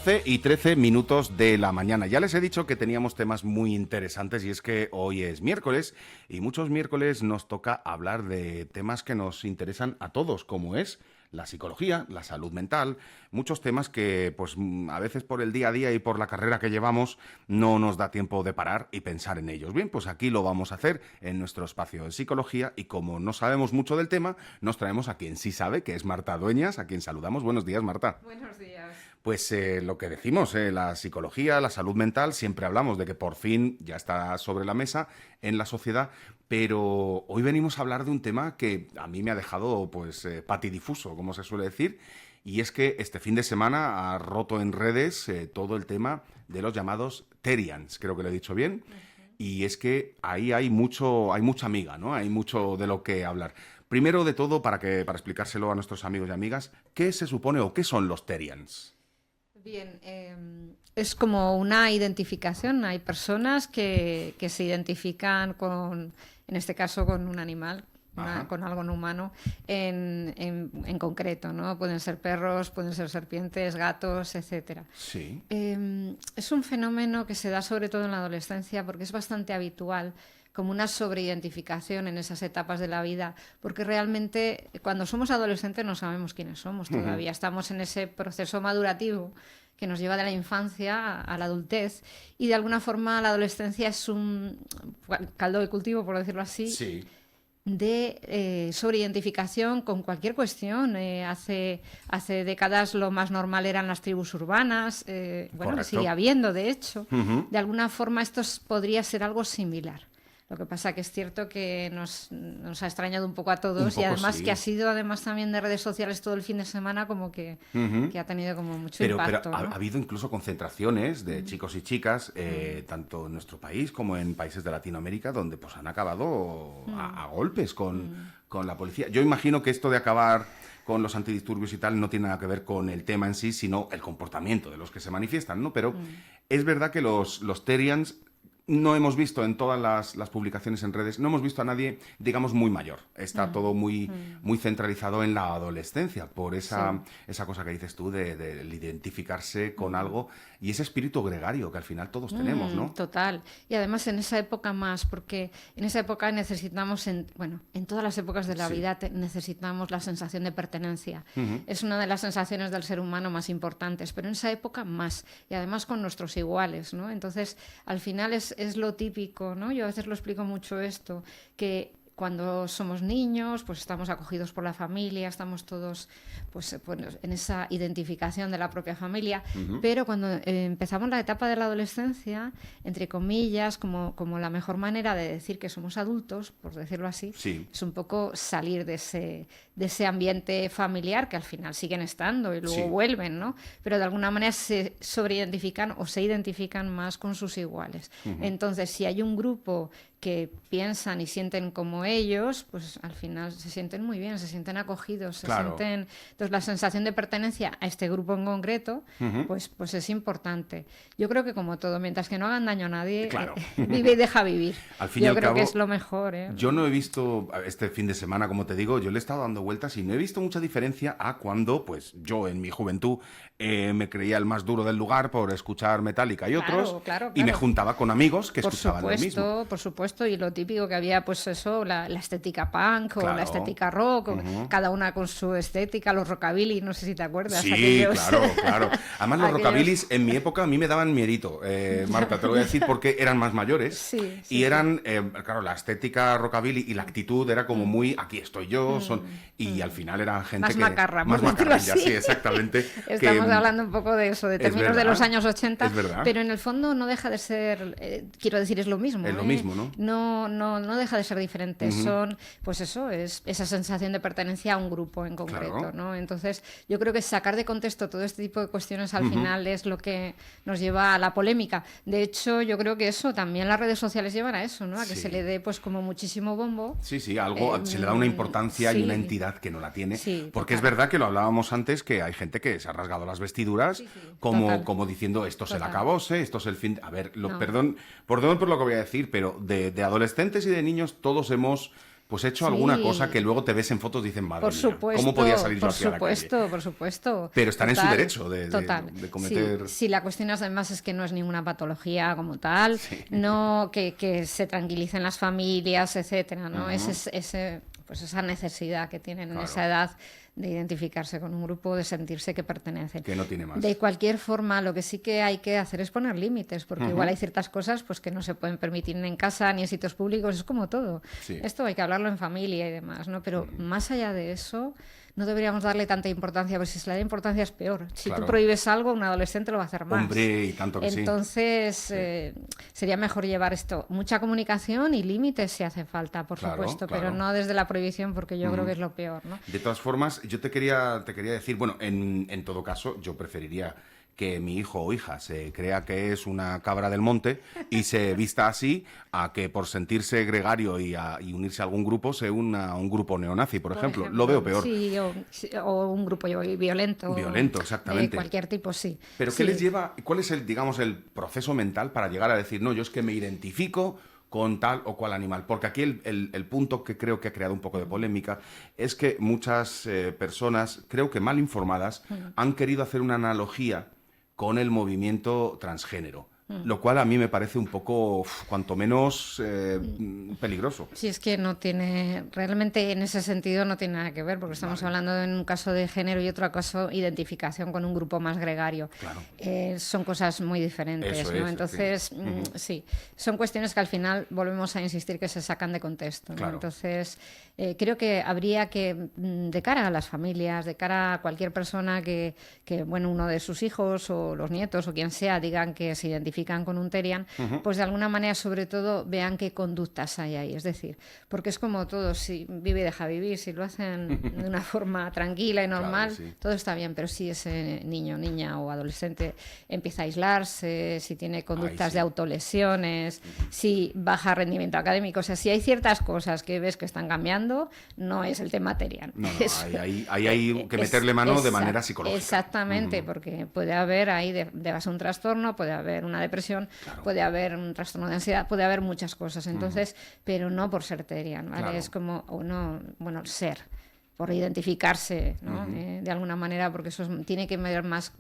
12:13 de la mañana. Ya les he dicho que teníamos temas muy interesantes y es que hoy es miércoles y muchos miércoles nos toca hablar de temas que nos interesan a todos, como es la psicología, la salud mental, muchos temas que pues a veces por el día a día y por la carrera que llevamos no nos da tiempo de parar y pensar en ellos. Bien, pues aquí lo vamos a hacer en nuestro espacio de psicología y como no sabemos mucho del tema, nos traemos a quien sí sabe, que es Marta Dueñas, a quien saludamos. Buenos días, Marta. Buenos días. Pues lo que decimos, la psicología, la salud mental, siempre hablamos de que por fin ya está sobre la mesa en la sociedad, pero hoy venimos a hablar de un tema que a mí me ha dejado pues patidifuso, como se suele decir, y es que este fin de semana ha roto en redes todo el tema de los llamados Terians, creo que lo he dicho bien, y es que ahí hay mucha miga, ¿no? Hay mucho de lo que hablar. Primero de todo, para explicárselo a nuestros amigos y amigas, ¿qué se supone o qué son los Terians? Bien, es como una identificación. Hay personas que se identifican con, en este caso, con un animal, con algo no humano, en concreto, ¿no? Pueden ser perros, pueden ser serpientes, gatos, etcétera. Sí. Es un fenómeno que se da sobre todo en la adolescencia porque es bastante habitual, como una sobreidentificación en esas etapas de la vida, porque realmente cuando somos adolescentes no sabemos quiénes somos todavía, estamos en ese proceso madurativo que nos lleva de la infancia a la adultez y de alguna forma la adolescencia es un caldo de cultivo, por decirlo así, Sí. de sobreidentificación con cualquier cuestión. Hace décadas lo más normal eran las tribus urbanas, bueno, sigue habiendo, de hecho. De alguna forma esto podría ser algo similar. Lo que pasa que es cierto que nos ha extrañado un poco a todos y además sí. Que ha sido además también de redes sociales todo el fin de semana como que ha tenido como mucho impacto. Pero ¿no? ha habido incluso concentraciones de chicos y chicas, tanto en nuestro país como en países de Latinoamérica, donde pues han acabado a golpes con la policía. Yo imagino que esto de acabar con los antidisturbios y tal no tiene nada que ver con el tema en sí, sino el comportamiento de los que se manifiestan, ¿no? Pero es verdad que los Terians no hemos visto en todas las publicaciones en redes, no hemos visto a nadie, digamos, muy mayor. Está todo muy centralizado en la adolescencia, por esa cosa que dices tú de identificarse con algo y ese espíritu gregario que al final todos tenemos, ¿no? Total. Y además en esa época más, porque en esa época necesitamos, en todas las épocas de la vida necesitamos la sensación de pertenencia. Es una de las sensaciones del ser humano más importantes, pero en esa época más. Y además con nuestros iguales, ¿no? Entonces, al final es lo típico, ¿no? Yo a veces lo explico mucho esto, que cuando somos niños, pues estamos acogidos por la familia, estamos todos pues en esa identificación de la propia familia, pero cuando empezamos la etapa de la adolescencia, entre comillas, como la mejor manera de decir que somos adultos, por decirlo así, es un poco salir de ese ambiente familiar que al final siguen estando y luego vuelven, ¿no? Pero de alguna manera se sobreidentifican o se identifican más con sus iguales. Entonces, si hay un grupo que piensan y sienten como ellos, pues al final se sienten muy bien, se sienten acogidos, se sienten... Entonces la sensación de pertenencia a este grupo en concreto, pues es importante. Yo creo que como todo, mientras que no hagan daño a nadie, vive y deja vivir. Al fin y al creo cabo, que es lo mejor. Yo no he visto, este fin de semana, como te digo, yo le he estado dando vueltas y no he visto mucha diferencia a cuando, pues yo en mi juventud me creía el más duro del lugar por escuchar Metallica y otros, y me juntaba con amigos que escuchaban lo mismo. Por supuesto, y lo típico que había, pues eso, la estética punk o la estética rock, cada una con su estética, los rockabilly, no sé si te acuerdas. Sí, aquellos... claro. Además los rockabillys en mi época a mí me daban miedito, Marta, te lo voy a decir porque eran más mayores y eran, claro, la estética rockabilly y la actitud era como muy, aquí estoy yo, y al final eran gente más macarra, más macarrilla, sí, exactamente. Estamos hablando un poco de eso, de términos de los años 80, es pero en el fondo no deja de ser, quiero decir, es lo mismo. Es lo mismo, ¿no? No deja de ser diferente. Son, pues eso, es esa sensación de pertenencia a un grupo en concreto, ¿no? Entonces, yo creo que sacar de contexto todo este tipo de cuestiones al final es lo que nos lleva a la polémica. De hecho, yo creo que eso, también las redes sociales llevan a eso, ¿no? A que se le dé pues como muchísimo bombo. Sí, algo, se le da una importancia y una entidad que no la tiene. Porque es verdad que lo hablábamos antes, que hay gente que se ha rasgado las vestiduras como diciendo, esto es el acabose, esto es el fin... A ver, perdón por lo que voy a decir, pero de adolescentes y de niños todos hemos pues he hecho Sí. alguna cosa que luego te ves en fotos y dicen, madre Por mía, supuesto, ¿cómo podía salir yo por así a la calle? supuesto, por supuesto. Pero están en su Total, derecho total. de cometer... Sí, sí, la cuestión además es que no es ninguna patología como tal, no que se tranquilicen las familias, etcétera, ¿no? Pues esa necesidad que tienen en esa edad de identificarse con un grupo, de sentirse que pertenecen. Que no tiene más. De cualquier forma, lo que sí que hay que hacer es poner límites, porque igual hay ciertas cosas pues que no se pueden permitir ni en casa ni en sitios públicos, es como todo. Sí. Esto hay que hablarlo en familia y demás, ¿no? Pero más allá de eso, no deberíamos darle tanta importancia, porque si se le da importancia es peor. Si tú prohíbes algo, un adolescente lo va a hacer más. Hombre, y tanto que Entonces, sería mejor llevar esto, mucha comunicación y límites si hace falta, por supuesto, pero no desde la prohibición, porque yo creo que es lo peor, ¿no? De todas formas, yo te quería decir, bueno, en todo caso, yo preferiría que mi hijo o hija se crea que es una cabra del monte y se vista así, a que por sentirse gregario y unirse a algún grupo se una a un grupo neonazi, por ejemplo. Lo veo peor. Sí, o un grupo violento. Violento, exactamente. De cualquier tipo, sí. Pero ¿qué les lleva, cuál es el proceso mental para llegar a decir, no, yo es que me identifico con tal o cual animal? Porque aquí el punto que creo que ha creado un poco de polémica es que muchas personas, creo que mal informadas, han querido hacer una analogía con el movimiento transgénero, lo cual a mí me parece un poco, cuanto menos, peligroso. Sí, es que no tiene, realmente en ese sentido no tiene nada que ver, porque estamos hablando de un caso de género y otro caso identificación con un grupo más gregario. Claro. Son cosas muy diferentes, Eso ¿no? es, Entonces, sí, son cuestiones que al final volvemos a insistir que se sacan de contexto, ¿no? Claro. Entonces, creo que habría que, de cara a las familias, de cara a cualquier persona que, bueno, uno de sus hijos o los nietos o quien sea digan que se identifican con un Terian, pues de alguna manera, sobre todo, vean qué conductas hay ahí. Es decir, porque es como todo, si vive y deja vivir, si lo hacen de una forma tranquila y normal, claro, todo está bien, pero si ese niño, niña o adolescente empieza a aislarse, si tiene conductas de autolesiones, si baja rendimiento académico, o sea, si hay ciertas cosas que ves que están cambiando, no es el tema Terian. No, hay que meterle mano de manera psicológica. Exactamente, porque puede haber ahí de base un trastorno, puede haber una depresión, puede haber un trastorno de ansiedad, puede haber muchas cosas. Entonces, pero no por ser Terian, ¿vale? Claro. Es como, ser, por identificarse, ¿no? De alguna manera, porque eso tiene que ver más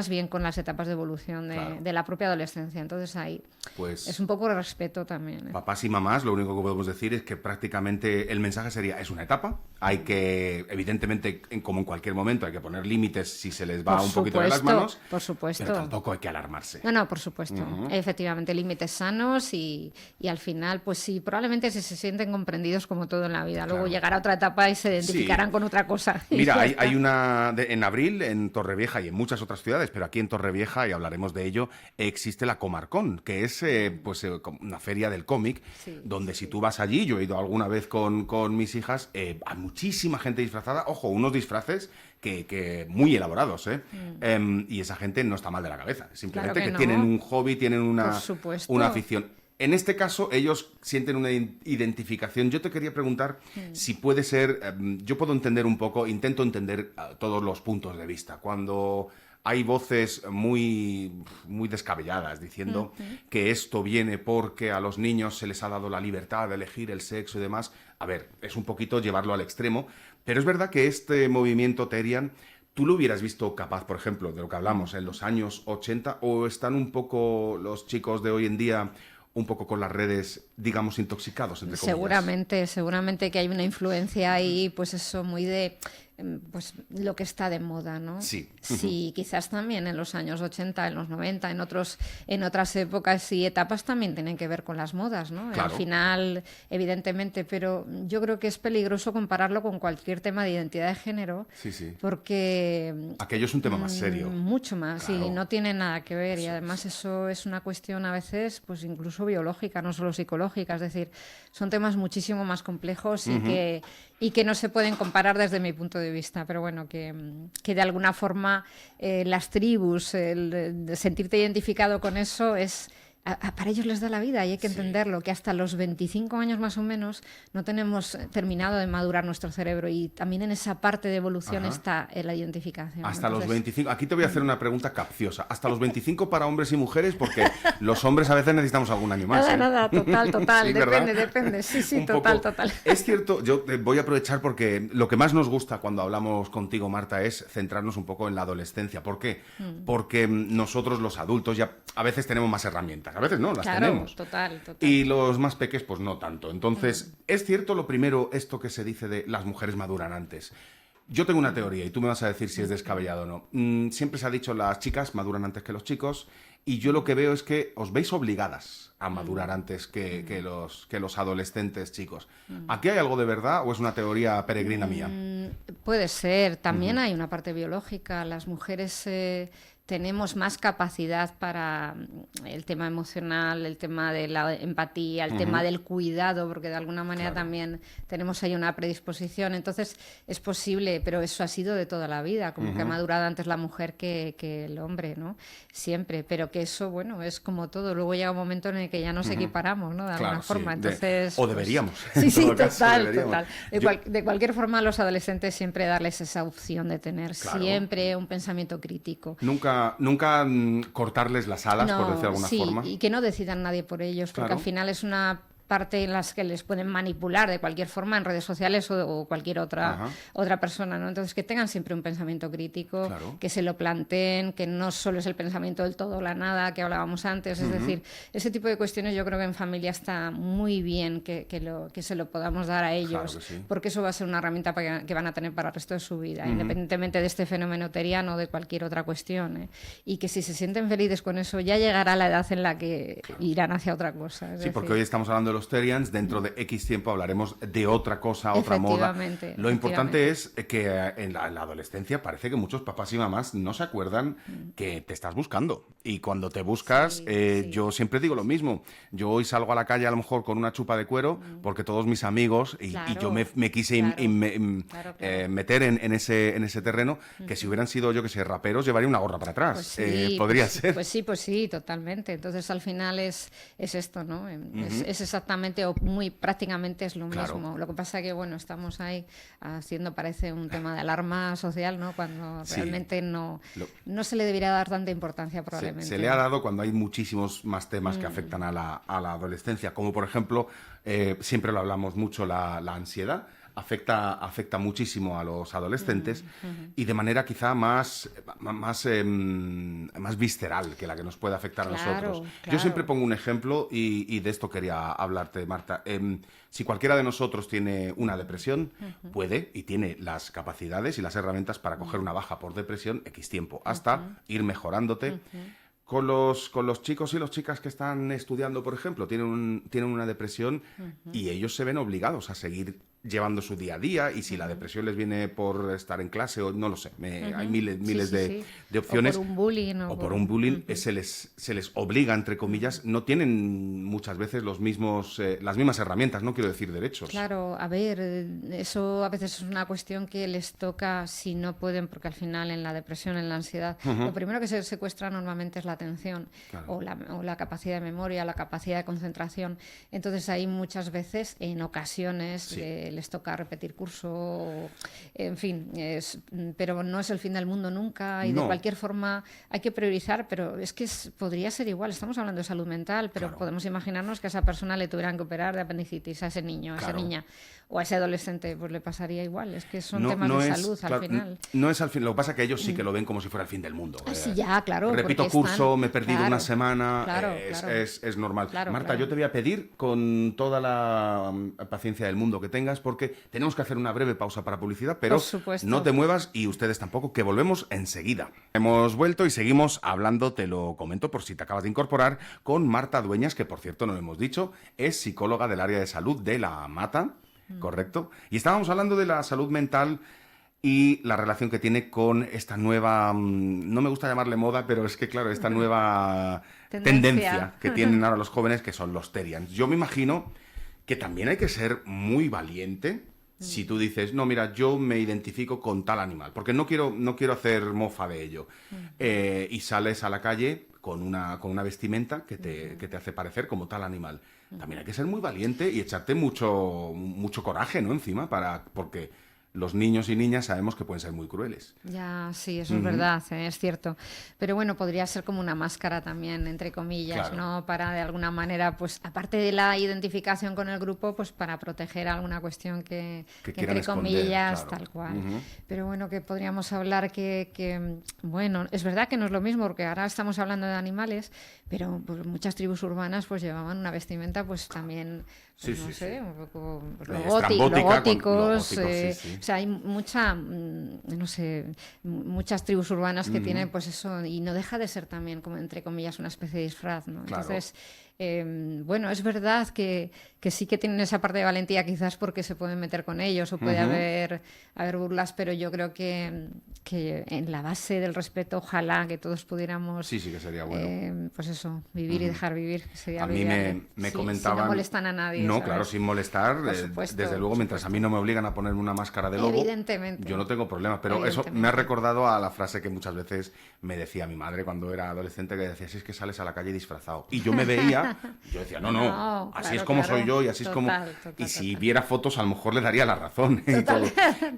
bien con las etapas de evolución de la propia adolescencia. Entonces ahí pues, es un poco de respeto también. Papás y mamás, lo único que podemos decir es que prácticamente el mensaje sería, es una etapa, hay que, evidentemente, como en cualquier momento, hay que poner límites si se les va un poquito de las manos, por supuesto. pero tampoco hay que alarmarse. No, por supuesto. Efectivamente, límites sanos y al final, pues sí, probablemente si se sienten comprendidos como todo en la vida. Luego llegará otra etapa y se identificarán con otra cosa. Mira, hay una en abril en Torrevieja y en muchas otras ciudades, pero aquí en Torrevieja, y hablaremos de ello, existe la Comarcón, que es una feria del cómic, donde si tú vas allí, yo he ido alguna vez con mis hijas, hay muchísima gente disfrazada, ojo, unos disfraces que muy elaborados, ¿eh? Y esa gente no está mal de la cabeza, simplemente que tienen un hobby, tienen una afición. En este caso, ellos sienten una identificación. Yo te quería preguntar si puede ser... yo puedo entender un poco, intento entender todos los puntos de vista. Cuando hay voces muy, muy descabelladas diciendo que esto viene porque a los niños se les ha dado la libertad de elegir el sexo y demás. A ver, es un poquito llevarlo al extremo. Pero es verdad que este movimiento Terian... ¿Tú lo hubieras visto capaz, por ejemplo, de lo que hablamos en los años 80? ¿O están un poco los chicos de hoy en día un poco con las redes, digamos, intoxicados, entre comillas? Seguramente que hay una influencia ahí, pues eso, muy de pues lo que está de moda, ¿no? Sí. Sí, quizás también en los años 80, en los 90, en otras épocas y etapas también tienen que ver con las modas, ¿no? Claro. Al final, evidentemente, pero yo creo que es peligroso compararlo con cualquier tema de identidad de género, porque... Aquello es un tema más serio. Mucho más, claro. Y no tiene nada que ver, y además eso es una cuestión a veces, pues incluso biológica, no solo psicológica, es decir, son temas muchísimo más complejos y que no se pueden comparar desde mi punto de vista, pero bueno, que de alguna forma las tribus, el sentirte identificado con eso es para ellos les da la vida y hay que entenderlo, que hasta los 25 años más o menos no tenemos terminado de madurar nuestro cerebro y también en esa parte de evolución está la identificación. Hasta los 25, aquí te voy a hacer una pregunta capciosa, hasta los 25 para hombres y mujeres, porque los hombres a veces necesitamos algún año más. Nada, total, sí, depende, sí, total. Es cierto, yo voy a aprovechar porque lo que más nos gusta cuando hablamos contigo, Marta, es centrarnos un poco en la adolescencia. ¿Por qué? Porque nosotros los adultos ya a veces tenemos más herramientas. A veces no, las tenemos. Total. Y los más peques, pues no tanto. Entonces, es cierto lo primero, esto que se dice de las mujeres maduran antes. Yo tengo una teoría y tú me vas a decir si es descabellado o no. Siempre se ha dicho las chicas maduran antes que los chicos y yo lo que veo es que os veis obligadas a madurar antes que los adolescentes chicos. ¿Aquí hay algo de verdad o es una teoría peregrina mía? Puede ser. También hay una parte biológica. Las mujeres tenemos más capacidad para el tema emocional, el tema de la empatía, el tema del cuidado, porque de alguna manera también tenemos ahí una predisposición. Entonces es posible, pero eso ha sido de toda la vida, como que ha madurado antes la mujer que el hombre, ¿no? Siempre, pero que eso, bueno, es como todo. Luego llega un momento en el que ya nos equiparamos, ¿no? De alguna forma. Entonces, o deberíamos. Sí, total. De cualquier forma, a los adolescentes siempre darles esa opción de tener siempre un pensamiento crítico. Nunca cortarles las alas, por decir de alguna forma. Y que no decidan nadie por ellos, porque al final es una parte en las que les pueden manipular de cualquier forma en redes sociales o cualquier otra persona, ¿no? Entonces que tengan siempre un pensamiento crítico, que se lo planteen, que no solo es el pensamiento del todo o la nada que hablábamos antes, es decir, ese tipo de cuestiones yo creo que en familia está muy bien que se lo podamos dar a ellos, porque eso va a ser una herramienta que van a tener para el resto de su vida, independientemente de este fenómeno teriano o de cualquier otra cuestión, y que si se sienten felices con eso ya llegará la edad en la que irán hacia otra cosa. Es decir, porque hoy estamos hablando de los Terians, dentro de X tiempo hablaremos de otra cosa, otra moda. Lo importante es que en la adolescencia parece que muchos papás y mamás no se acuerdan que te estás buscando. Y cuando te buscas, yo siempre digo lo mismo. Yo hoy salgo a la calle a lo mejor con una chupa de cuero porque todos mis amigos, y yo me quise meter en ese terreno, que si hubieran sido, yo que sé, raperos, llevaría una gorra para atrás. Podría ser. Pues sí, totalmente. Entonces al final es esto, ¿no? Es exactamente, o prácticamente es lo mismo. Lo que pasa que, bueno, estamos ahí haciendo, parece un tema de alarma social, ¿no? Cuando realmente no se le debería dar tanta importancia probablemente. Se le ha dado cuando hay muchísimos más temas que afectan a la adolescencia, como por ejemplo, siempre lo hablamos mucho, la ansiedad. Afecta muchísimo a los adolescentes y de manera quizá más visceral que la que nos puede afectar a nosotros. Yo siempre pongo un ejemplo y de esto quería hablarte, Marta. Si cualquiera de nosotros tiene una depresión, puede y tiene las capacidades y las herramientas para coger una baja por depresión X tiempo, hasta ir mejorándote. Con los chicos y las chicas que están estudiando, por ejemplo, tienen una depresión y ellos se ven obligados a seguir llevando su día a día, y si la depresión les viene por estar en clase o no lo sé, hay miles de opciones. O por un bullying. Se les obliga, entre comillas, no tienen muchas veces las mismas herramientas, no quiero decir derechos. Claro, a ver, eso a veces es una cuestión que les toca si no pueden, porque al final en la depresión, en la ansiedad, lo primero que se secuestra normalmente es la atención o la capacidad de memoria, la capacidad de concentración. Entonces ahí muchas veces, en ocasiones, les toca repetir curso, en fin, pero no es el fin del mundo nunca, y de cualquier forma hay que priorizar, pero es que podría ser igual. Estamos hablando de salud mental, pero podemos imaginarnos que a esa persona le tuvieran que operar de apendicitis, a ese niño, a esa niña o a ese adolescente, pues le pasaría igual. Es que son temas de salud al final. No es al fin, lo que pasa es que ellos sí que lo ven como si fuera el fin del mundo. Sí, ya, claro. Repito curso, me he perdido una semana, es normal. Marta, yo te voy a pedir con toda la paciencia del mundo que tengas, porque tenemos que hacer una breve pausa para publicidad, pero no te muevas y ustedes tampoco, que volvemos enseguida. Hemos vuelto y seguimos hablando, te lo comento por si te acabas de incorporar, con Marta Dueñas, que por cierto no lo hemos dicho, es psicóloga del área de salud de la Mata, ¿correcto? Y estábamos hablando de la salud mental y la relación que tiene con esta nueva, no me gusta llamarle moda, pero es que claro, esta nueva tendencia que tienen ahora los jóvenes, que son los Terians. Yo me imagino que también hay que ser muy valiente si tú dices, no, mira, yo me identifico con tal animal, porque no quiero hacer mofa de ello. Y sales a la calle con una vestimenta que te hace parecer como tal animal. También hay que ser muy valiente y echarte mucho coraje, ¿no? Encima, porque los niños y niñas sabemos que pueden ser muy crueles. Ya, sí, eso es verdad, es cierto. Pero bueno, podría ser como una máscara también, entre comillas, Claro. ¿no? Para de alguna manera, pues aparte de la identificación con el grupo, pues para proteger alguna cuestión que quieran entre esconder, comillas, claro. tal cual. Pero bueno, que podríamos hablar bueno, es verdad que no es lo mismo, porque ahora estamos hablando de animales, pero pues, muchas tribus urbanas pues llevaban una vestimenta pues también... Pues, Sí, no sí, sé, sí. un poco Estrambótica, logóticos, sí, sí. o sea, hay no sé, muchas tribus urbanas que tienen pues eso, y no deja de ser también como entre comillas una especie de disfraz, ¿no? Claro. Entonces, bueno, es verdad que sí que tienen esa parte de valentía quizás porque se pueden meter con ellos o puede haber burlas, pero yo creo que en la base del respeto, ojalá que todos pudiéramos Sí, que sería bueno. pues eso, vivir y dejar vivir, que sería A lo mí ideal. me Sí, comentaban... si no molestan a nadie, No, ¿sabes? claro, sin molestar. Por supuesto, desde luego, por mientras a mí supuesto. no me obligan a ponerme una máscara de lobo, Evidentemente. yo no tengo problema. Pero eso me ha recordado a la frase que muchas veces me decía mi madre cuando era adolescente, que decía, si es que sales a la calle disfrazado. Y yo me veía, yo decía, no, así claro, es como claro. soy yo y así es como... Y si viera fotos, a lo mejor le daría la razón. Y todo.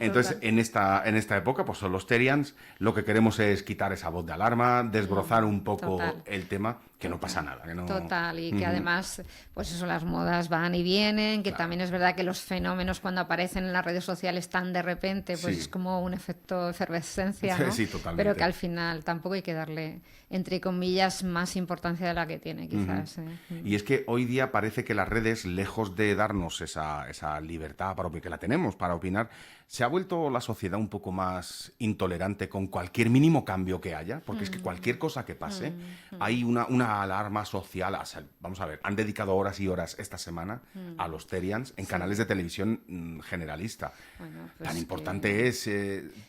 Entonces, en esta época, pues son los Terians, lo que queremos es quitar esa voz de alarma, desbrozar un poco el tema, que no pasa nada. Que no... Total, y que además, pues eso, las modas van y vienen, que también es verdad que los fenómenos cuando aparecen en las redes sociales tan de repente, pues es como un efecto efervescencia, ¿no? Sí, totalmente. Pero que al final tampoco hay que darle, entre comillas, más importancia de la que tiene, quizás. Y es que hoy día parece que las redes, lejos de darnos esa libertad que la tenemos para opinar, se ha vuelto la sociedad un poco más intolerante con cualquier mínimo cambio que haya, porque es que cualquier cosa que pase, hay una alarma social. O sea, vamos a ver, han dedicado horas y horas esta semana a los Terians en canales de televisión generalista. Bueno, pues Tan importante es...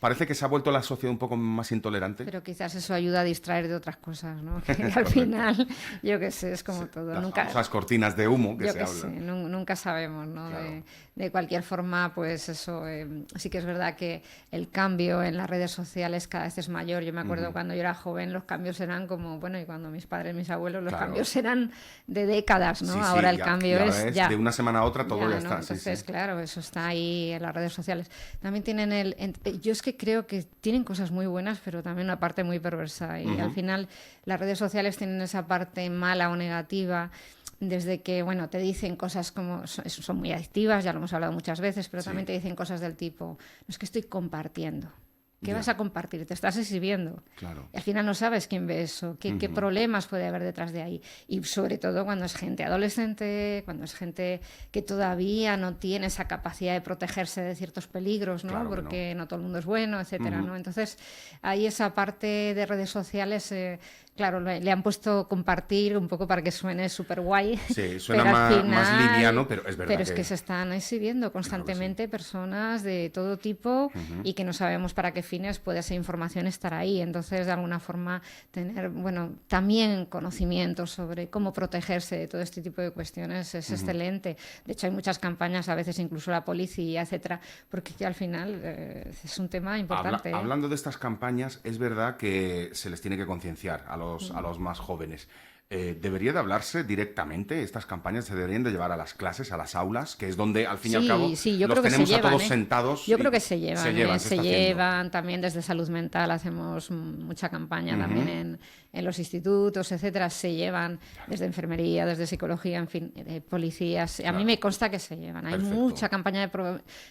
parece que se ha vuelto la sociedad un poco más intolerante. Pero quizás eso ayuda a distraer de otras cosas, ¿no? Que al final, yo qué sé, es como todo. Las Nunca, famosas cortinas de humo que yo se qué hablan. sé, nunca sabemos, ¿no? Claro. De cualquier forma, pues eso, sí que es verdad que el cambio en las redes sociales cada vez es mayor. Yo me acuerdo cuando yo era joven, los cambios eran como, bueno, y cuando mis padres, mis abuelos, los cambios eran de décadas, ¿no? Ahora el cambio ahora es ya. De una semana a otra todo ya está. ¿no? Entonces, claro, eso está ahí en las redes sociales. También tienen yo es que creo que tienen cosas muy buenas, pero también una parte muy perversa. Y al final las redes sociales tienen esa parte mala o negativa, desde que, bueno, te dicen cosas como, son muy adictivas, ya lo hemos hablado muchas veces, pero también te dicen cosas del tipo, no es que estoy compartiendo. ¿Qué vas a compartir? Te estás exhibiendo. Claro. Y al final no sabes quién ve eso, qué problemas puede haber detrás de ahí. Y sobre todo cuando es gente adolescente, cuando es gente que todavía no tiene esa capacidad de protegerse de ciertos peligros, ¿no? Claro, porque no todo el mundo es bueno, etcétera, ¿no? Entonces, ahí esa parte de redes sociales, claro, le han puesto compartir un poco para que suene súper guay. Sí, suena más liviano, pero es verdad. Pero es que se están exhibiendo constantemente personas de todo tipo y que no sabemos para qué fines puede esa información estar ahí. Entonces, de alguna forma, tener, bueno, también conocimiento sobre cómo protegerse de todo este tipo de cuestiones es excelente. De hecho, hay muchas campañas, a veces incluso la policía, etcétera, porque al final es un tema importante. Hablando de estas campañas, es verdad que se les tiene que concienciar a los más jóvenes. ¿Debería de hablarse directamente? ¿Estas campañas se deberían de llevar a las clases, a las aulas? Que es donde, al fin y al cabo, yo los creo que tenemos se llevan, a todos sentados. Yo creo que se llevan. Se está llevan también desde salud mental. Hacemos mucha campaña también en los institutos, etcétera. Se llevan desde enfermería, desde psicología, en fin, policías. A mí me consta que se llevan. Hay mucha campaña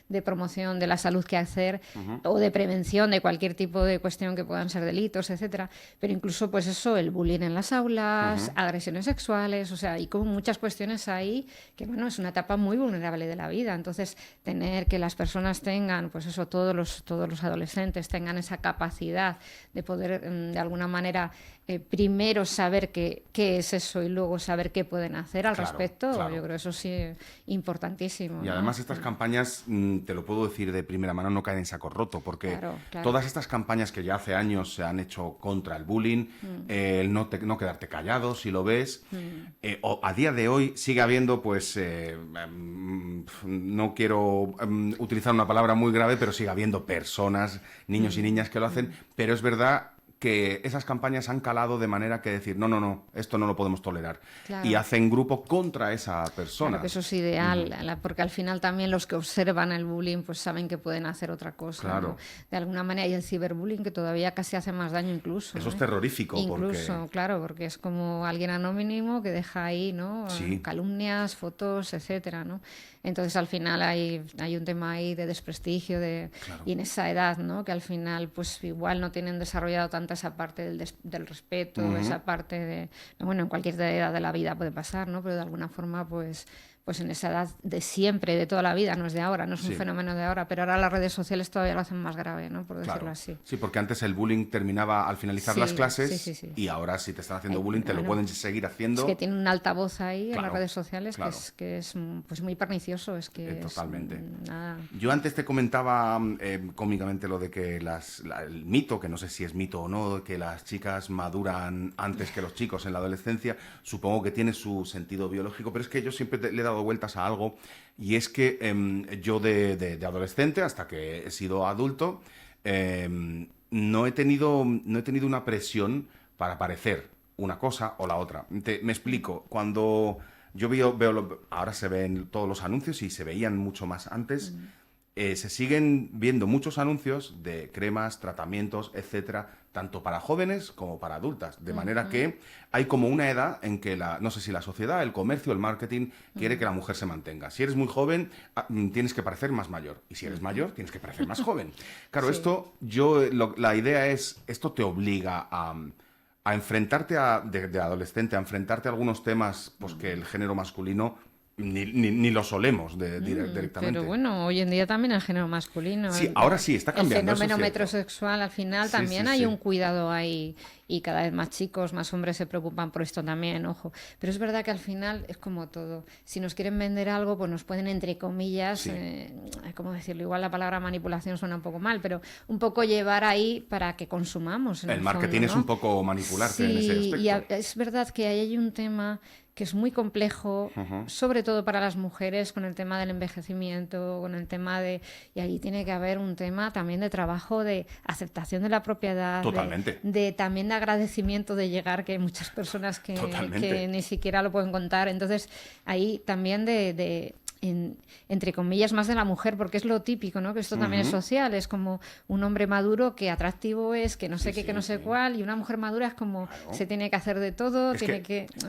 de promoción de la salud que hacer o de prevención de cualquier tipo de cuestión que puedan ser delitos, etcétera. Pero incluso, pues eso, el bullying en las aulas, agresiones sexuales, o sea, hay como muchas cuestiones ahí que, bueno, es una etapa muy vulnerable de la vida. Entonces, tener que las personas tengan, pues eso, todos los adolescentes tengan esa capacidad de poder, de alguna manera, primero saber qué es eso y luego saber qué pueden hacer al respecto, yo creo que eso sí es importantísimo. Y además estas campañas, te lo puedo decir de primera mano, no caen en saco roto, porque todas estas campañas que ya hace años se han hecho contra el bullying, el no quedarte callado si lo ves, o a día de hoy sigue habiendo, pues, no quiero utilizar una palabra muy grave, pero sigue habiendo personas, niños y niñas que lo hacen, pero es verdad que esas campañas han calado de manera que decir, no, esto no lo podemos tolerar. Claro. Y hacen grupo contra esa persona. Claro que eso es ideal, porque al final también los que observan el bullying pues saben que pueden hacer otra cosa. Claro. ¿no? De alguna manera, y el ciberbullying que todavía casi hace más daño incluso. Eso es terrorífico. Incluso, claro, porque es como alguien anónimo que deja ahí, ¿no? Sí. Calumnias, fotos, etcétera, ¿no? Entonces al final hay un tema ahí de desprestigio Claro. y en esa edad, ¿no? Que al final pues igual no tienen desarrollado tanto esa parte del respeto, esa parte de... Bueno, en cualquier edad de la vida puede pasar, ¿no? Pero de alguna forma pues en esa edad de siempre, de toda la vida, no es de ahora, no es un fenómeno de ahora, pero ahora las redes sociales todavía lo hacen más grave, ¿no? Por decirlo así. Sí, porque antes el bullying terminaba al finalizar las clases sí. y ahora si te están haciendo bullying te lo pueden seguir haciendo. Es que tiene un altavoz ahí en las redes sociales que es pues muy pernicioso, es que totalmente. Nada. Yo antes te comentaba cómicamente lo de que el mito, que no sé si es mito o no, que las chicas maduran antes que los chicos en la adolescencia, supongo que tiene su sentido biológico, pero es que yo siempre le he dado vueltas a algo y es que yo de adolescente hasta que he sido adulto no he tenido una presión para parecer una cosa o la otra. Me explico. Cuando yo veo ahora se ven todos los anuncios y se veían mucho más antes. Se siguen viendo muchos anuncios de cremas, tratamientos, etcétera, tanto para jóvenes como para adultas. De manera que hay como una edad en que no sé si la sociedad, el comercio, el marketing quiere que la mujer se mantenga. Si eres muy joven, tienes que parecer más mayor. Y si eres mayor, tienes que parecer más joven. Claro, esto, la idea es, esto te obliga a enfrentarte de adolescente, a enfrentarte a algunos temas pues, que el género masculino ni lo solemos directamente. Pero bueno, hoy en día también el género masculino. Sí, ahora sí, está cambiando. El fenómeno metrosexual, al final también hay un cuidado ahí y cada vez más chicos, más hombres se preocupan por esto también, ojo. Pero es verdad que al final es como todo. Si nos quieren vender algo, pues nos pueden, entre comillas, ¿cómo decirlo? Igual la palabra manipulación suena un poco mal, pero un poco llevar ahí para que consumamos. El marketing es un poco manipularte en ese aspecto. Y es verdad que ahí hay un tema que es muy complejo, sobre todo para las mujeres, con el tema del envejecimiento, con el tema de... Y ahí tiene que haber un tema también de trabajo, de aceptación de la propiedad, de también de agradecimiento de llegar, que hay muchas personas que ni siquiera lo pueden contar. Entonces, ahí también entre comillas, más de la mujer, porque es lo típico, ¿no? Que esto también es social, es como un hombre maduro que atractivo es, que no sé qué, que no sé cuál, y una mujer madura es como se tiene que hacer de todo,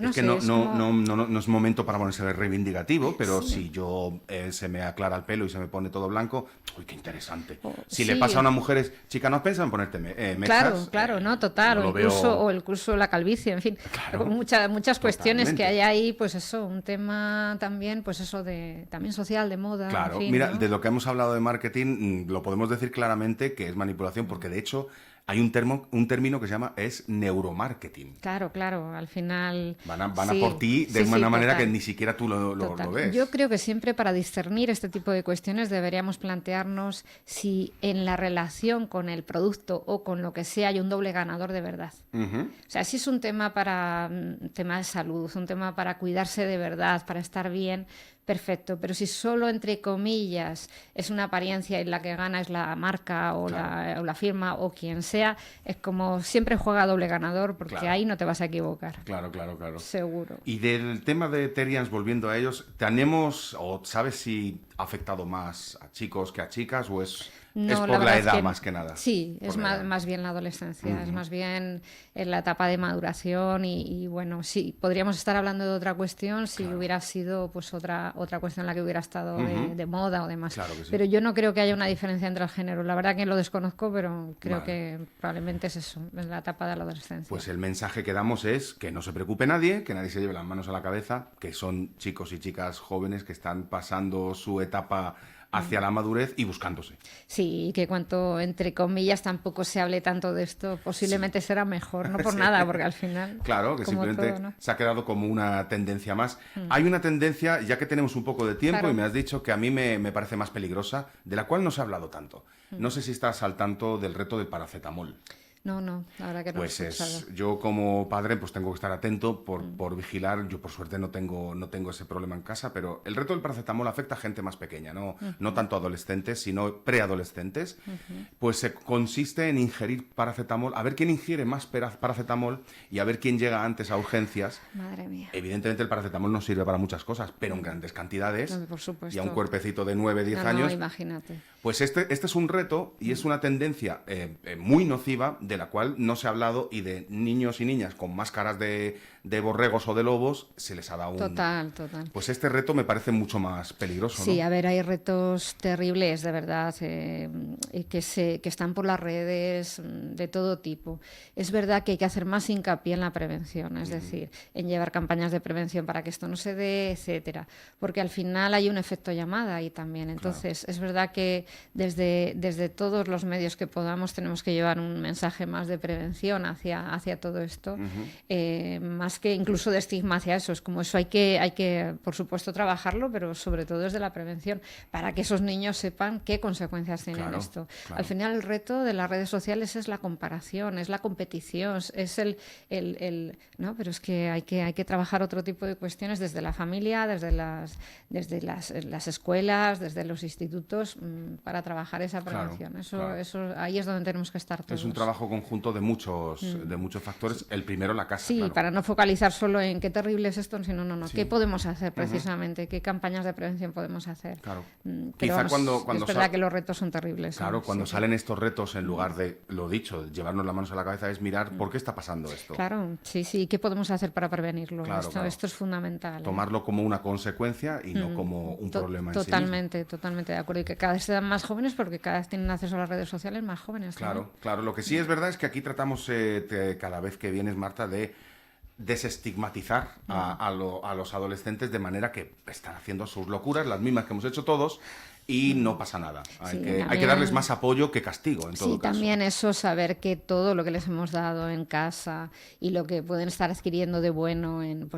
no es momento para ponerse reivindicativo, pero si yo se me aclara el pelo y se me pone todo blanco, uy, qué interesante. Si le pasa a una mujer es, chica, ¿no has pensado en ponerte mechas? Claro, no, total, o incluso la calvicie, en fin, muchas cuestiones que hay ahí, pues eso, un tema también, pues eso también social, de moda. Claro, en fin, mira, ¿no? de lo que hemos hablado de marketing, lo podemos decir claramente que es manipulación, porque de hecho hay un término que se llama neuromarketing. Claro, al final... Van a por ti de una manera que ni siquiera tú lo ves. Yo creo que siempre para discernir este tipo de cuestiones deberíamos plantearnos si en la relación con el producto o con lo que sea hay un doble ganador de verdad. O sea, si es un tema tema de salud, un tema para cuidarse de verdad, para estar bien, perfecto, pero si solo, entre comillas, es una apariencia y la que gana es la marca o la firma o quien sea, es como siempre juega doble ganador, porque ahí no te vas a equivocar. Claro. Seguro. Y del tema de Terians, volviendo a ellos, ¿tenemos o sabes si ha afectado más a chicos que a chicas o es por la edad más que nada? Sí, es más bien la adolescencia, es más bien en la etapa de maduración y bueno, sí, podríamos estar hablando de otra cuestión si hubiera sido pues otra cuestión en la que hubiera estado de moda o demás. Claro que sí. Pero yo no creo que haya una diferencia entre el género. La verdad que lo desconozco, pero creo que probablemente es eso, es la etapa de la adolescencia. Pues el mensaje que damos es que no se preocupe nadie, que nadie se lleve las manos a la cabeza, que son chicos y chicas jóvenes que están pasando su etapa hacia la madurez y buscándose. Sí, que cuanto, entre comillas, tampoco se hable tanto de esto, posiblemente será mejor, no por nada, porque al final... Claro, que simplemente todo, ¿no? Se ha quedado como una tendencia más. Hay una tendencia, ya que tenemos un poco de tiempo y me has dicho que a mí me parece más peligrosa, de la cual no se ha hablado tanto. No sé si estás al tanto del reto del paracetamol. No, la verdad que no Pues lo he escuchado. yo como padre pues tengo que estar atento por vigilar. Yo por suerte no tengo ese problema en casa, pero el reto del paracetamol afecta a gente más pequeña, no tanto adolescentes, sino preadolescentes. Pues consiste en ingerir paracetamol, a ver quién ingiere más paracetamol y a ver quién llega antes a urgencias. Madre mía. Evidentemente el paracetamol no sirve para muchas cosas, pero en grandes cantidades No, por supuesto. y a un cuerpecito de 9, 10 No, años. imagínate. Pues este es un reto y es una tendencia muy nociva de la cual no se ha hablado, y de niños y niñas con máscaras de borregos o de lobos se les ha dado un... Total. Pues este reto me parece mucho más peligroso, Sí, ¿no? a ver, hay retos terribles, de verdad, que están por las redes de todo tipo. Es verdad que hay que hacer más hincapié en la prevención, es decir, en llevar campañas de prevención para que esto no se dé, etcétera. Porque al final hay un efecto llamada ahí también. Entonces, es verdad que desde todos los medios que podamos tenemos que llevar un mensaje más de prevención hacia todo esto, más que incluso de estigma hacia eso. Es como eso hay que, por supuesto, trabajarlo, pero sobre todo desde la prevención, para que esos niños sepan qué consecuencias tiene esto. Claro. Al final, el reto de las redes sociales es la comparación, es la competición, es no, pero es que hay que trabajar otro tipo de cuestiones desde la familia, desde las escuelas, desde los institutos, para trabajar esa prevención. Eso ahí es donde tenemos que estar todos. Es un trabajo conjunto de muchos factores. El primero, la casa. Sí, claro. para no focalizar solo en qué terrible es esto, sino Sí. qué podemos hacer precisamente, qué campañas de prevención podemos hacer. Claro. Pero Quizá vamos, cuando es verdad que los retos son terribles. Claro, ¿no? cuando Sí. salen estos retos, en lugar de, lo dicho, llevarnos las manos a la cabeza, es mirar por qué está pasando esto. Claro, sí, ¿qué podemos hacer para prevenirlo? Claro, Esto es fundamental. Tomarlo como una consecuencia y no como un problema en sí mismo. Totalmente de acuerdo. Y que cada vez se dan más jóvenes porque cada vez tienen acceso a las redes sociales más jóvenes. Claro. Lo que sí es verdad es que aquí tratamos cada vez que vienes, Marta, de desestigmatizar a los adolescentes, de manera que están haciendo sus locuras, las mismas que hemos hecho todos, y no pasa nada. Hay que darles más apoyo que castigo, en todo caso. También eso, saber que todo lo que les hemos dado en casa y lo que pueden estar adquiriendo de bueno en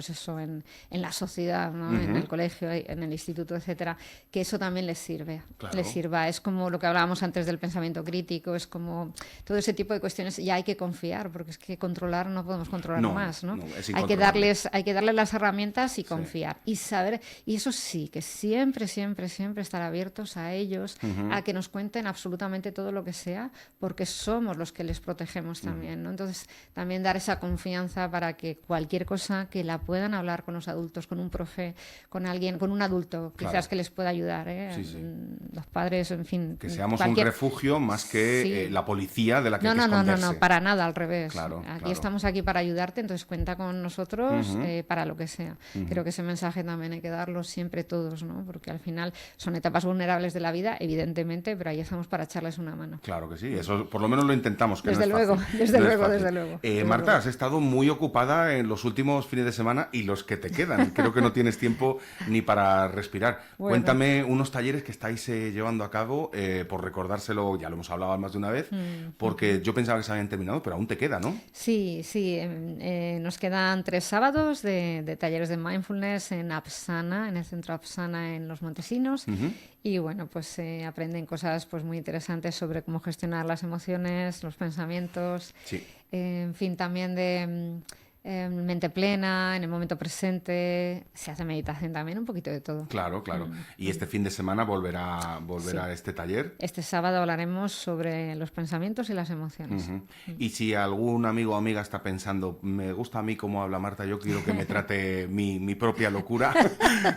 la sociedad, ¿no? En el colegio, en el instituto, etcétera, que eso también les sirve. Claro. Les sirva. Es como lo que hablábamos antes del pensamiento crítico, es como todo ese tipo de cuestiones. Ya hay que confiar, porque es que controlar no podemos controlar más, ¿no? Es hay que darles las herramientas y confiar. Y saber, y eso sí, que siempre estar abiertos a ellos, a que nos cuenten absolutamente todo lo que sea, porque somos los que les protegemos también, ¿no? Entonces, también dar esa confianza para que cualquier cosa que la puedan hablar con los adultos, con un profe, con alguien, con un adulto, quizás que les pueda ayudar, los padres, en fin. Que seamos un refugio más que la policía de la que hay que esconderse. No, para nada, al revés. Claro. Estamos aquí para ayudarte, entonces cuenta con nosotros para lo que sea. Creo que ese mensaje también hay que darlo siempre todos, ¿no? Porque al final son etapas vulnerables de la vida, evidentemente, pero ahí estamos para echarles una mano. Claro que sí, eso por lo menos lo intentamos. Que desde no es luego, fácil. desde No luego, es fácil. desde luego. Marta, has estado muy ocupada en los últimos fines de semana y los que te quedan. Creo que no tienes tiempo ni para respirar. Bueno. Cuéntame unos talleres que estáis llevando a cabo, por recordárselo, ya lo hemos hablado más de una vez, porque yo pensaba que se habían terminado, pero aún te queda, ¿no? Sí, nos quedan 3 sábados de talleres de mindfulness en Apsana, en el centro Apsana en Los Montesinos. Y bueno, pues se aprenden cosas pues muy interesantes sobre cómo gestionar las emociones, los pensamientos, en fin, también de mente plena, en el momento presente, se hace meditación también, un poquito de todo. Claro. Y este fin de semana volverá este taller. Este sábado hablaremos sobre los pensamientos y las emociones. Y si algún amigo o amiga está pensando, me gusta a mí cómo habla Marta, yo quiero que me trate mi propia locura,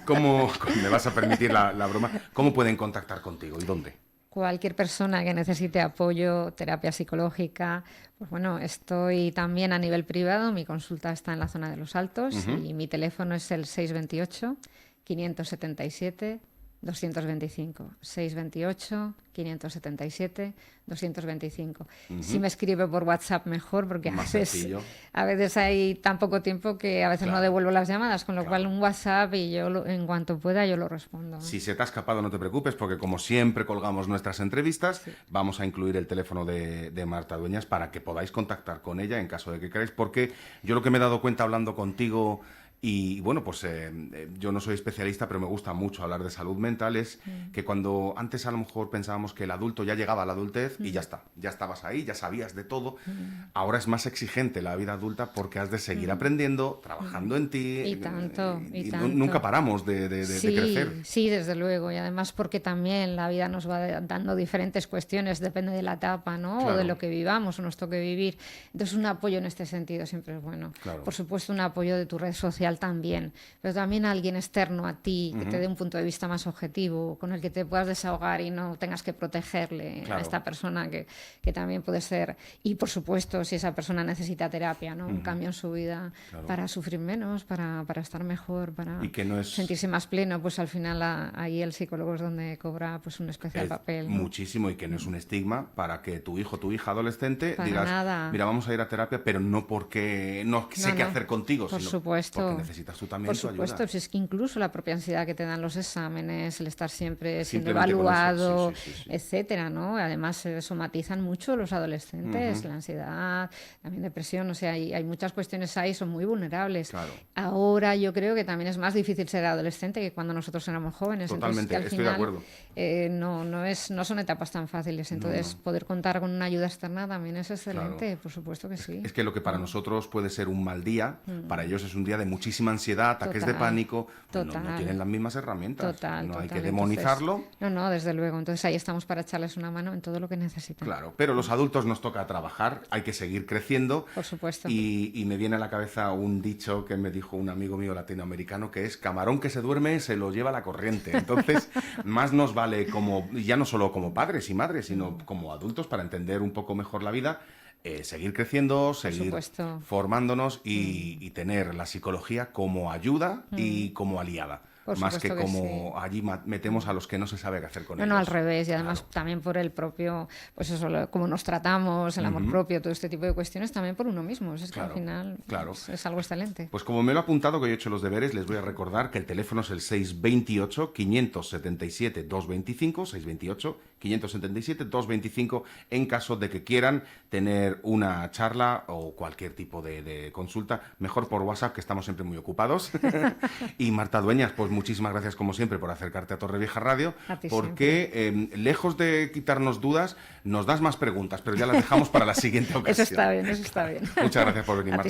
¿cómo me vas a permitir la broma? ¿Cómo pueden contactar contigo y dónde? Cualquier persona que necesite apoyo, terapia psicológica, pues bueno, estoy también a nivel privado, mi consulta está en la zona de Los Altos y mi teléfono es el 628 577 225. 628 577 225. Si me escribe por WhatsApp mejor, porque a veces hay tan poco tiempo que a veces no devuelvo las llamadas, con lo cual un WhatsApp y yo en cuanto pueda yo lo respondo. Si se te ha escapado no te preocupes, porque como siempre colgamos nuestras entrevistas, vamos a incluir el teléfono de Marta Dueñas para que podáis contactar con ella en caso de que queráis, porque yo lo que me he dado cuenta hablando contigo Y bueno, pues yo no soy especialista, pero me gusta mucho hablar de salud mental. Es que cuando antes a lo mejor pensábamos que el adulto ya llegaba a la adultez y ya está, ya estabas ahí, ya sabías de todo. Ahora es más exigente la vida adulta porque has de seguir aprendiendo, trabajando en ti. Y tanto, y tanto. Nunca paramos de crecer. Sí, desde luego. Y además porque también la vida nos va dando diferentes cuestiones, depende de la etapa, ¿no? Claro. O de lo que vivamos o nos toque vivir. Entonces un apoyo en este sentido siempre es bueno. Claro. Por supuesto, un apoyo de tu red social también, pero también alguien externo a ti que te dé un punto de vista más objetivo, con el que te puedas desahogar y no tengas que protegerle a esta persona que también puede ser. Y por supuesto, si esa persona necesita terapia, ¿no? Un cambio en su vida para sufrir menos, para estar mejor, para y que no es... sentirse más pleno, pues al final ahí el psicólogo es donde cobra pues un especial papel, ¿no? Muchísimo, y que no es un estigma para que tu hijo, tu hija adolescente Para digas, nada. mira, vamos a ir a terapia, pero no porque no sé qué hacer contigo, por sino supuesto. porque necesitas tú también por tu supuesto, ayuda. Pues es que incluso la propia ansiedad que te dan los exámenes, el estar siempre siendo Simplemente con eso, evaluado, sí. etcétera, ¿no? Además se somatizan mucho los adolescentes, la ansiedad, también depresión, o sea, hay muchas cuestiones ahí, son muy vulnerables. Claro. Ahora yo creo que también es más difícil ser adolescente que cuando nosotros éramos jóvenes. Totalmente, entonces, que al estoy final, de acuerdo. No son etapas tan fáciles, entonces poder contar con una ayuda externa también es excelente, Claro. por supuesto que sí. Es que lo que para nosotros puede ser un mal día, para ellos es un día de muchísima ansiedad, ataques de pánico, no tienen las mismas herramientas. No hay que demonizarlo. Entonces, no, desde luego. Entonces ahí estamos para echarles una mano en todo lo que necesiten. Claro, pero los adultos nos toca trabajar, hay que seguir creciendo. Por supuesto. Y me viene a la cabeza un dicho que me dijo un amigo mío latinoamericano, que es: camarón que se duerme se lo lleva la corriente. Entonces, más nos vale, como ya no solo como padres y madres, sino como adultos, para entender un poco mejor la vida, seguir creciendo, seguir formándonos y tener la psicología como ayuda y como aliada. Más que como allí metemos a los que no se sabe qué hacer con ellos. No, al revés. Y además también por el propio, pues eso, cómo nos tratamos, el amor propio, todo este tipo de cuestiones, también por uno mismo. Es que al final es algo excelente. Pues como me lo he apuntado, que yo he hecho los deberes, les voy a recordar que el teléfono es el 628-577-225, 628-577-225, en caso de que quieran tener una charla o cualquier tipo de consulta, mejor por WhatsApp, que estamos siempre muy ocupados. Y Marta Dueñas, pues muchísimas gracias como siempre por acercarte a Torrevieja Radio, porque lejos de quitarnos dudas, nos das más preguntas, pero ya las dejamos para la siguiente ocasión. Eso está bien. Muchas gracias por venir, Marta.